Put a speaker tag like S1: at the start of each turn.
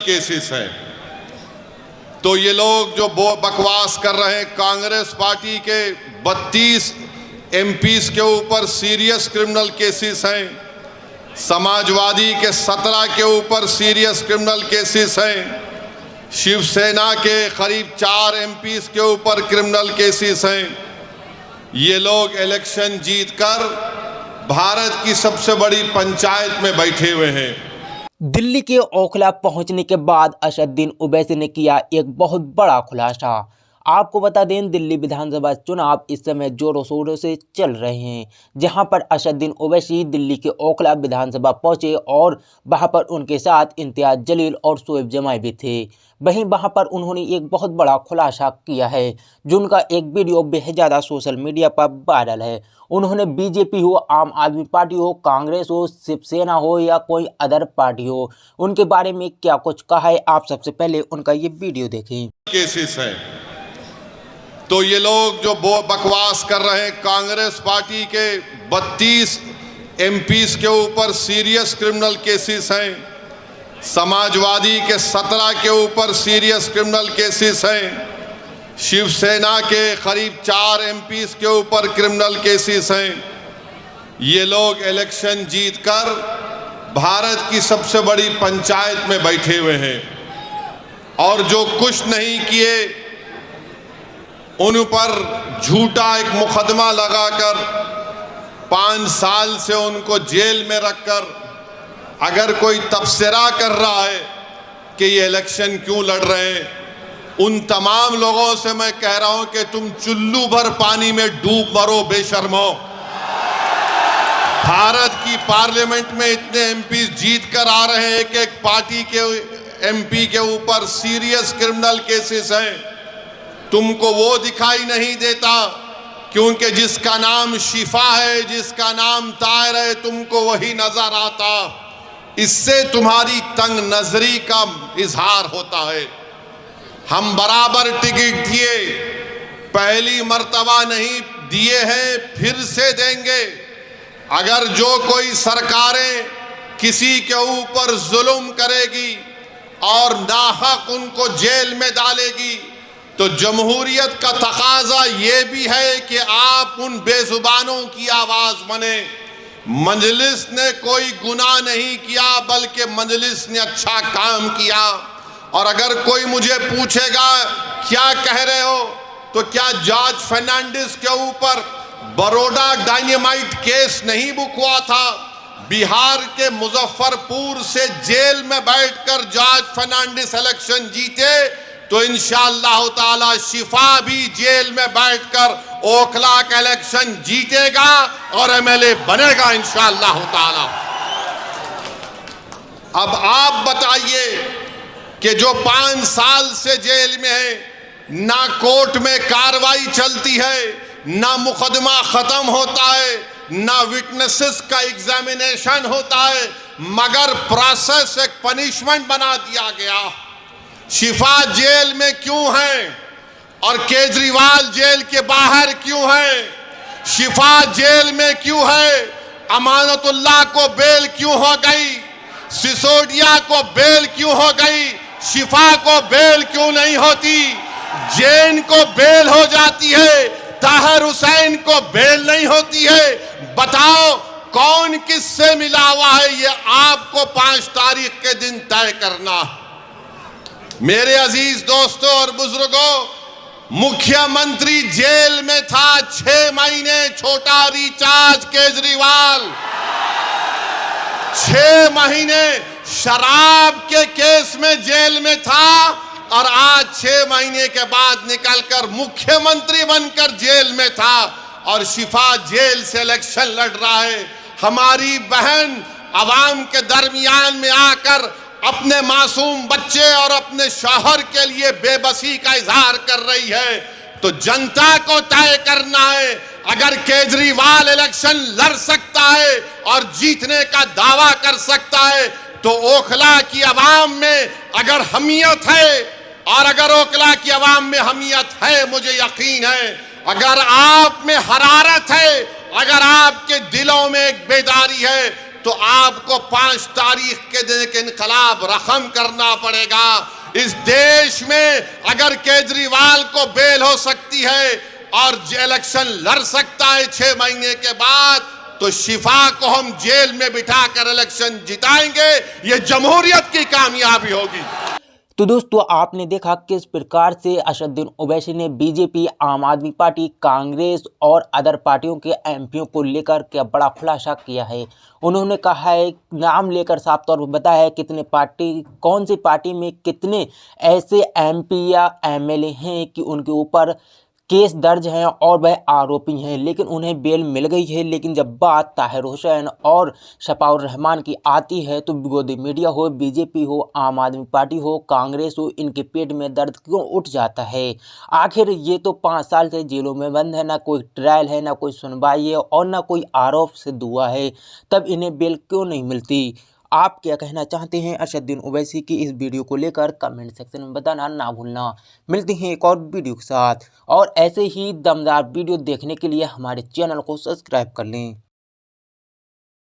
S1: Cases हैं। तो ये लोग जो बकवास कर रहे हैं, कांग्रेस पार्टी के 32 एमपीज के ऊपर सीरियस क्रिमिनल केसेस हैं, समाजवादी के 17 के ऊपर सीरियस क्रिमिनल केसेस हैं, शिवसेना के करीब 4 एमपीज के ऊपर क्रिमिनल केसेस हैं। ये लोग इलेक्शन जीतकर भारत की सबसे बड़ी पंचायत में बैठे हुए हैं।
S2: दिल्ली के ओखला पहुंचने के बाद असदुद्दीन ओवैसी ने किया एक बहुत बड़ा खुलासा। आपको बता दें, दिल्ली विधानसभा चुनाव इस समय जोरों शोरों से चल रहे हैं, जहां पर असदुद्दीन ओवैसी दिल्ली के ओखला विधानसभा पहुंचे और वहां पर उनके साथ इम्तियाज जलील और शोएब जमाई भी थे। वहीं वहां पर उन्होंने एक बहुत बड़ा खुलासा किया है, जिनका एक वीडियो बेहद ज़्यादा सोशल मीडिया पर वायरल है। उन्होंने बीजेपी हो, आम आदमी पार्टी हो, कांग्रेस हो, शिवसेना हो या कोई अदर पार्टी हो, उनके बारे में क्या कुछ कहा है, आप सबसे पहले उनका ये वीडियो देखें।
S1: केसेस हैं। तो ये लोग जो बकवास कर रहे हैं, कांग्रेस पार्टी के 32 एमपीज के ऊपर सीरियस क्रिमिनल केसेस हैं, समाजवादी के 17 के ऊपर सीरियस क्रिमिनल केसेस हैं, शिवसेना के करीब 4 एमपीज के ऊपर क्रिमिनल केसेस हैं। ये लोग इलेक्शन जीतकर भारत की सबसे बड़ी पंचायत में बैठे हुए हैं और जो कुछ नहीं किए उन पर झूठा एक मुकदमा लगाकर 5 साल से उनको जेल में रखकर अगर कोई तबसरा कर रहा है कि ये इलेक्शन क्यों लड़ रहे हैं, उन तमाम लोगों से मैं कह रहा हूं कि तुम चुल्लू भर पानी में डूब मरो बेशर्मो। भारत की पार्लियामेंट में इतने एमपी जीत कर आ रहे हैं कि एक पार्टी के एमपी के ऊपर सीरियस क्रिमिनल केसेस हैं। तुमको वो दिखाई नहीं देता क्योंकि जिसका नाम शिफा है, जिसका नाम ताहिर है, तुमको वही नजर आता। इससे तुम्हारी तंग नजरी का इजहार होता है। हम बराबर टिकट दिए, पहली मर्तबा नहीं दिए हैं, फिर से देंगे। अगर जो कोई सरकारें किसी के ऊपर जुल्म करेगी और नाहक उनको जेल में डालेगी, तो जमहूरियत का तकाजा ये भी है कि आप उन बेजुबानों की आवाज बने। मजलिस ने कोई गुनाह नहीं किया, बल्कि मजलिस ने अच्छा काम किया। और अगर कोई मुझे पूछेगा क्या कह रहे हो, तो क्या जॉर्ज फर्नांडिस के ऊपर बड़ौदा डायनेमाइट केस नहीं बुक हुआ था? बिहार के मुजफ्फरपुर से जेल में बैठकर जॉर्ज फर्नांडिस इलेक्शन जीते, तो इंशाअल्लाह ताला शिफा भी जेल में बैठकर ओखला का इलेक्शन जीतेगा और एमएलए बनेगा इंशाअल्लाह ताला। अब आप बताइए कि जो 5 साल से जेल में है, ना कोर्ट में कार्रवाई चलती है, ना मुकदमा खत्म होता है, ना विटनेसेस का एग्जामिनेशन होता है, मगर प्रोसेस एक पनिशमेंट बना दिया गया। शिफा जेल में क्यों है और केजरीवाल जेल के बाहर क्यों है? शिफा जेल में क्यों है? अमानतुल्लाह को बेल क्यों हो गई? सिसोदिया को बेल क्यों हो गई? शिफा को बेल क्यों नहीं होती? जैन को बेल हो जाती है, ताहिर हुसैन को बेल नहीं होती है। बताओ कौन किससे मिला हुआ है, ये आपको 5 तारीख के दिन तय करना। मेरे अजीज दोस्तों और बुजुर्गों, मुख्यमंत्री जेल में था 6 महीने, छोटा रिचार्ज केजरीवाल 6 महीने शराब के केस में जेल में था और आज 6 महीने के बाद निकलकर मुख्यमंत्री बनकर जेल में था और शिफा जेल से इलेक्शन लड़ रहा है। हमारी बहन अवाम के दरमियान में आकर अपने मासूम बच्चे और अपने शौहर के लिए बेबसी का इजहार कर रही है। तो जनता को तय करना है, अगर केजरीवाल इलेक्शन लड़ सकता है और जीतने का दावा कर सकता है, तो ओखला की आवाम में अगर हमीयत है, और अगर ओखला की आवाम में हमीयत है, मुझे यकीन है, अगर आप में हरारत है, अगर आपके दिलों में एक बेदारी है, तो आपको 5 तारीख के दिन एक इनकलाब रकम करना पड़ेगा। इस देश में अगर केजरीवाल को बेल हो सकती है और इलेक्शन लड़ सकता है 6 महीने के बाद, तो शिफा को हम जेल में बिठाकर इलेक्शन जिताएंगे। ये जमहूरियत की कामयाबी होगी।
S2: तो दोस्तों, आपने देखा किस प्रकार से असदुद्दीन ओवैसी ने बीजेपी, आम आदमी पार्टी, कांग्रेस और अदर पार्टियों के एमपीओं को लेकर क्या बड़ा खुलासा किया है। उन्होंने कहा है, नाम लेकर साफ तौर पर बताया है कितने पार्टी, कौन सी पार्टी में कितने ऐसे एमपी या एमएलए हैं कि उनके ऊपर केस दर्ज हैं और वह आरोपी हैं, लेकिन उन्हें बेल मिल गई है। लेकिन जब बात ताहिर हुसैन और शफाउर रहमान की आती है तो गोदी मीडिया हो, बीजेपी हो, आम आदमी पार्टी हो, कांग्रेस हो, इनके पेट में दर्द क्यों उठ जाता है। आखिर ये तो 5 साल से जेलों में बंद है, ना कोई ट्रायल है, ना कोई सुनवाई है और ना कोई आरोप सिद्ध हुआ है, तब इन्हें बेल क्यों नहीं मिलती। आप क्या कहना चाहते हैं असदुद्दीन ओवैसी की इस वीडियो को लेकर कमेंट सेक्शन में बताना ना भूलना। मिलते हैं एक और वीडियो के साथ, और ऐसे ही दमदार वीडियो देखने के लिए हमारे चैनल को सब्सक्राइब कर लें।